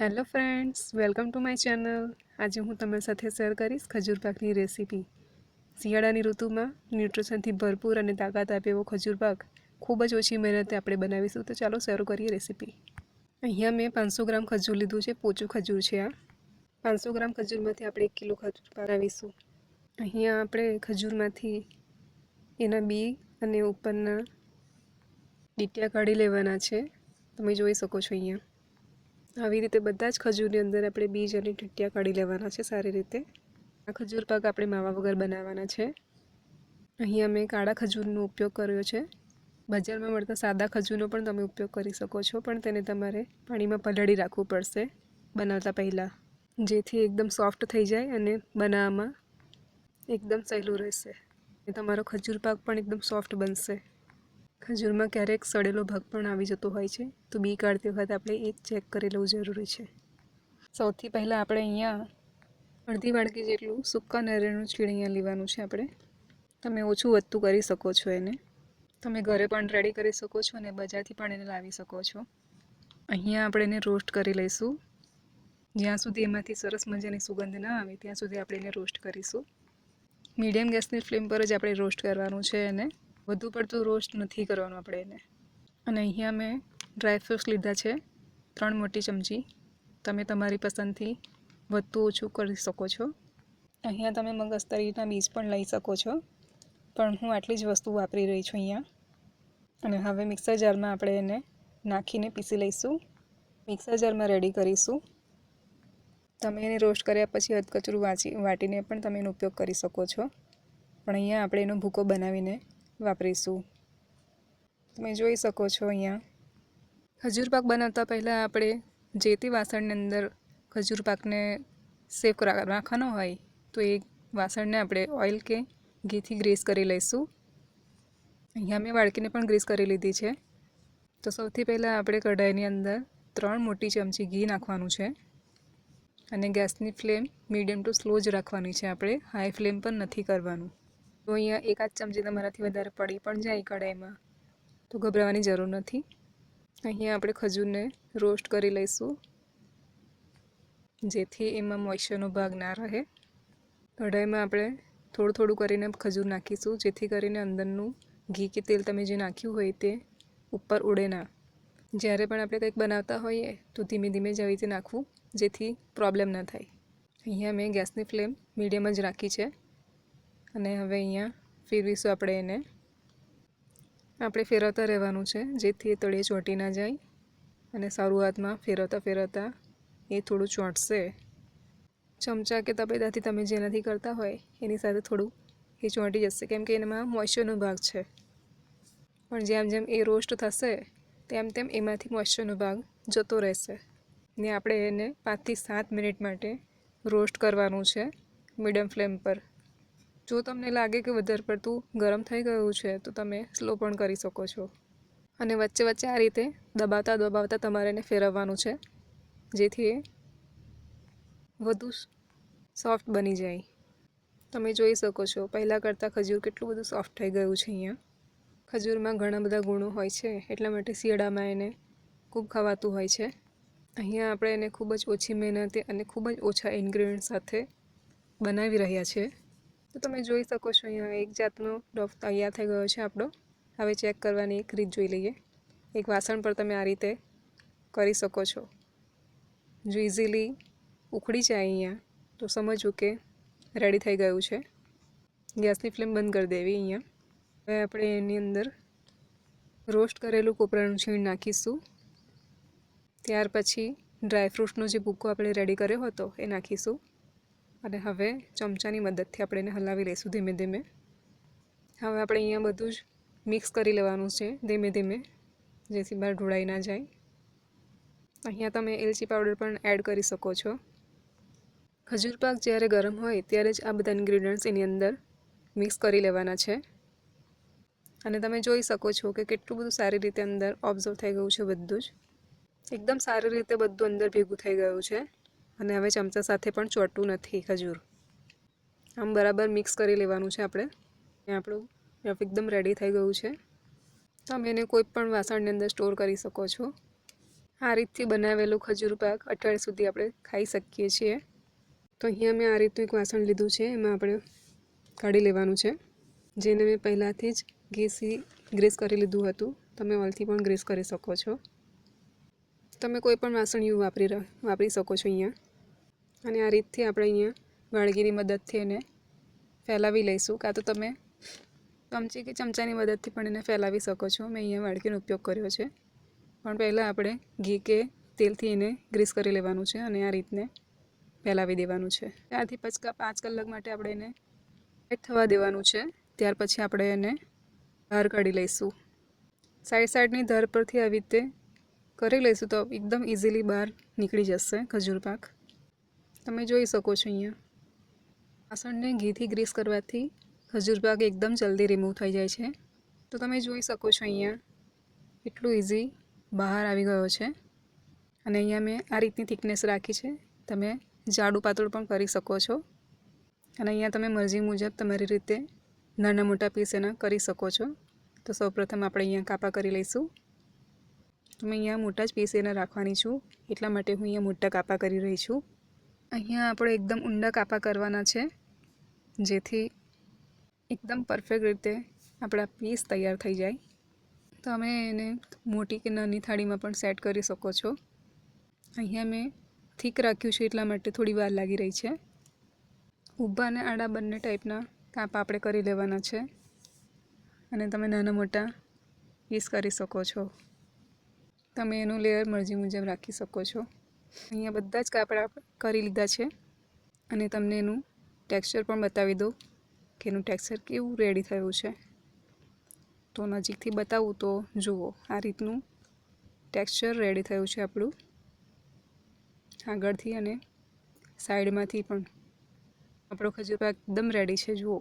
Hello friends, welcome to my channel. આજે હું તમારી સાથે શેર કરીશ ખજૂર પાકની રેસીપી. શિયાળાની ઋતુમાં ન્યુટ્રિશનથી ભરપૂર અને તાકાત આપે એવો ખજૂર પાક ખૂબ જ ઓછી મહેનતે આપણે બનાવીશું. તો ચાલો શરૂ કરીએ રેસીપી. અહીંયા મેં 500 ગ્રામ ખજૂર લીધું છે. પોચું ખજૂર છે આ. 500 ગ્રામ ખજૂરમાંથી આપણે 1 કિલો ખજૂર બનાવીશું. અહીંયા આપણે ખજૂરમાંથી એના બી અને ઉપરના ડીટિયા કાઢી લેવાના છે. તમે જોઈ શકો છો અહીંયા. આવી રીતે બધા જ ખજૂરની અંદર આપણે બીજ અને ટીટિયા કાઢી લેવાના છે સારી રીતે. આ ખજૂર પાક આપણે માવા વગર બનાવવાના છે. અહીંયા મેં કાળા ખજૂરનો ઉપયોગ કર્યો છે. બજારમાં મળતા સાદા ખજૂરનો પણ તમે ઉપયોગ કરી શકો છો, પણ તેને તમારે પાણીમાં પલાળી રાખવું પડશે બનાવતા પહેલાં, જેથી એકદમ સોફ્ટ થઈ જાય અને બનાવવામાં એકદમ સહેલું રહેશે. તમારો ખજૂર પાક પણ એકદમ સોફ્ટ બનશે. ખજૂરમાં ક્યારેક સડેલો ભાગ પણ આવી જતો હોય છે, તો બી કાઢતી વખતે આપણે એ ચેક કરી લેવું જરૂરી છે. સૌથી પહેલાં આપણે અહીંયા અડધી વાડકી જેટલું સૂકા નારિયેળનું છીણ અહીંયા લેવાનું છે આપણે. તમે ઓછું વધતું કરી શકો છો એને. તમે ઘરે પણ રેડી કરી શકો છો અને બજારથી પણ એને લાવી શકો છો. અહીંયા આપણે એને રોસ્ટ કરી લઈશું. જ્યાં સુધી એમાંથી સરસ મજાની સુગંધ ના આવે ત્યાં સુધી આપણે એને રોસ્ટ કરીશું. મીડિયમ ગેસની ફ્લેમ પર જ આપણે રોસ્ટ કરવાનું છે એને. વધુ પડતું રોસ્ટ નથી કરવાનું આપણે એને. અને અહીંયા મેં ડ્રાયફ્રૂટ્સ લીધા છે 3 મોટી ચમચી. તમે તમારી પસંદથી વધતું ઓછું કરી શકો છો. અહીંયા તમે મગજતરીના બીજ પણ લઈ શકો છો, પણ હું આટલી જ વસ્તુ વાપરી રહી છું અહીંયા. અને હવે મિક્સર જારમાં આપણે એને નાખીને પીસી લઈશું. મિક્સર જારમાં રેડી કરીશું. તમે એને રોસ્ટ કર્યા પછી અધકચરું વાટીને પણ તમે એનો ઉપયોગ કરી શકો છો, પણ અહીંયા આપણે એનો ભૂકો બનાવીને વાપરીશું. તમે જોઈ શકો છો અહીંયા ખજૂર પાક બનાવતા પહેલાં આપણે જે તે વાસણની અંદર ખજૂર પાકને સેક રાખવાનો હોય તો એ વાસણને આપણે ઓઇલ કે ઘીથી ગ્રીસ કરી લઈશું. અહીંયા મેં વાડકીને પણ ગ્રીસ કરી લીધી છે. તો સૌથી પહેલાં આપણે કઢાઈની અંદર 3 મોટી ચમચી ઘી નાખવાનું છે અને ગેસની ફ્લેમ મીડિયમ ટુ સ્લો જ રાખવાની છે આપણે, હાઈ ફ્લેમ પર નથી કરવાનું. તો અહીંયા 1 ચમચી તમારાથી વધારે પડી પણ જાય કઢાઈમાં તો ગભરાવાની જરૂર નથી. અહીંયા આપણે ખજૂરને રોસ્ટ કરી લઈશું, જેથી એમાં મોઇશ્ચરનો ભાગ ના રહે. કઢાઈમાં આપણે થોડું થોડું કરીને ખજૂર નાખીશું, જેથી કરીને અંદરનું ઘી કે તેલ તમે જે નાખ્યું હોય તે ઉપર ઉડે ના. જ્યારે પણ આપણે કંઈક બનાવતા હોઈએ તો ધીમે ધીમે જ આવી રીતે નાખવું, જેથી પ્રોબ્લેમ ન થાય. અહીંયા મેં ગેસની ફ્લેમ મીડિયમ જ રાખી છે અને હવે અહીંયા ફેરવીશું આપણે એને. આપણે ફેરવતા રહેવાનું છે જેથી એ તળિયે ચોંટી ના જાય. અને શરૂઆતમાં ફેરવતા ફેરવતા એ થોડું ચોંટશે. ચમચા કે તપેલાથી તમે જેનાથી કરતા હોય એની સાથે થોડું એ ચોંટી જશે, કેમ કે એમાં મોઇશ્ચરનો ભાગ છે. પણ જેમ જેમ એ રોસ્ટ થશે તેમ તેમ એમાંથી મોઇશ્ચરનો ભાગ જતો રહેશે. ને આપણે એને 5 થી 7 મિનિટ માટે રોસ્ટ કરવાનું છે મીડિયમ ફ્લેમ પર. જો તમને લાગે કે વધારે પડતું ગરમ થઈ ગયું છે તો તમે સ્લો પણ કરી શકો છો. અને વચ્ચે વચ્ચે આ રીતે દબાવતા દબાવતા તમારે એને ફેરવવાનું છે, જેથી એ વધુ સોફ્ટ બની જાય. તમે જોઈ શકો છો પહેલાં કરતાં ખજૂર કેટલું બધું સોફ્ટ થઈ ગયું છે. અહીંયા ખજૂરમાં ઘણા બધા ગુણો હોય છે, એટલા માટે શિયાળામાં એને ખૂબ ખવાતું હોય છે. અહીંયા આપણે એને ખૂબ જ ઓછી મહેનતે અને ખૂબ જ ઓછા ઇન્ગ્રેડિયન્ટ સાથે બનાવી રહ્યા છે. તો તમે જોઈ શકો છો અહીંયા એક જાતનો ડો તૈયાર થઈ ગયો છે આપણો. હવે ચેક કરવાની એક રીત જોઈ લઈએ. એક વાસણ પર તમે આ રીતે કરી શકો છો. જો ઇઝીલી ઉખડી જાય અહીંયા તો સમજવું કે રેડી થઈ ગયું છે. ગેસની ફ્લેમ બંધ કરી દેવી. અહીંયા હવે આપણે એની અંદર રોસ્ટ કરેલું કોપરાનું છીણ નાખીશું. ત્યાર પછી ડ્રાયફ્રૂટ્સનો જે ભૂકો આપણે રેડી કર્યો હતો એ નાખીશું. અને હવે ચમચાની મદદથી આપણે એને હલાવી લઈશું ધીમે ધીમે. હવે આપણે અહીંયા બધું જ મિક્સ કરી લેવાનું છે ધીમે ધીમે, જેથી બહાર ઢોળાઈ ના જાય. અહીંયા તમે એલચી પાવડર પણ એડ કરી શકો છો. ખજૂર પાક જ્યારે ગરમ હોય ત્યારે જ આ બધા ઇન્ગ્રેડિયન્ટ્સ એની અંદર મિક્સ કરી લેવાના છે. અને તમે જોઈ શકો છો કે કેટલું બધું સારી રીતે અંદર ઓબ્ઝર્વ થઈ ગયું છે. બધું જ એકદમ સારી રીતે બધું અંદર ભેગું થઈ ગયું છે. અને હવે ચમચા સાથે પણ ચોંટતું નથી ખજૂર. આમ બરાબર મિક્સ કરી લેવાનું છે આપણે. આપણું રફ એકદમ રેડી થઈ ગયું છે. તમે એને કોઈ પણ વાસણની અંદર સ્ટોર કરી શકો છો. આ રીતથી બનાવેલું ખજૂર પાક અઠવાડિયા સુધી આપણે ખાઈ શકીએ છીએ. તો અહીંયા મેં આ રીતનું એક વાસણ લીધું છે, એમાં આપણે કાઢી લેવાનું છે, જેને મેં પહેલાંથી જ ઘીથી ગ્રીસ કરી લીધું હતું. તમે ઓઇલથી પણ ગ્રીસ કરી શકો છો. તમે કોઈ પણ વાસણિયું વાપરી શકો છો અહીંયા. અને આ રીતથી આપણે અહીંયા વાળગીની મદદથી એને ફેલાવી લઈશું, કાં તો તમે ચમચી કે ચમચાની મદદથી પણ એને ફેલાવી શકો છો. મેં અહીંયા વાડકીનો ઉપયોગ કર્યો છે. પણ પહેલાં આપણે ઘી કે તેલથી એને ગ્રીસ કરી લેવાનું છે અને આ રીતને ફેલાવી દેવાનું છે. 4થી 5 કલાક માટે આપણે એને સેટ થવા દેવાનું છે. ત્યાર પછી આપણે એને બહાર કાઢી લઈશું. સાઈડની ધાર પરથી આવી રીતે કરી લઈશું તો એકદમ ઇઝીલી બહાર નીકળી જશે ખજૂર પાક. તમે જોઈ શકો છો અહીંયા વાસણને ઘીથી ગ્રીસ કરવાથી ખજૂર પાક એકદમ જલ્દી રિમૂવ થઈ જાય છે. તો તમે જોઈ શકો છો અહીંયા એટલું ઇઝી બહાર આવી ગયો છે. અને અહીંયા મેં આ રીતની થિકનેસ રાખી છે. તમે જાડું પાતળું પણ કરી શકો છો. અને અહીંયા તમે મરજી મુજબ તમારી રીતે નાના મોટા પીસ એના કરી શકો છો. તો સૌપ્રથમ આપણે અહીંયા કાપા કરી લઈશું. તો મેં અહીંયા મોટા જ પીસ એના રાખવાની છું, એટલા માટે હું અહીંયા મોટા કાપા કરી રહી છું. અહીંયા આપણે એકદમ ઊંડા કાપા કરવાના છે, જેથી એકદમ પરફેક્ટ રીતે આપણા પીસ તૈયાર થઈ જાય. તમે એને મોટી કે નાની થાળીમાં પણ સેટ કરી શકો છો. અહીંયા મેં થીક રાખ્યું છે એટલા માટે થોડી વાર લાગી રહી છે. ઊભા અને આડા બંને ટાઈપના કાપા આપણે કરી લેવાના છે અને તમે નાના મોટા પીસ કરી શકો છો. તમે એનું લેયર મરજી મુજબ રાખી શકો છો. અહીંયા બધા જ કાપડા કરી લીધા છે અને તમને એનું ટેક્સચર પણ બતાવી દઉં કે એનું ટેક્સચર કેવું રેડી થયું છે. તો નજીકથી બતાવું તો જુઓ, આ રીતનું ટેક્સચર રેડી થયું છે આપણું. આગળથી અને સાઈડમાંથી પણ આપણો ખજૂર પાક એકદમ રેડી છે. જુઓ.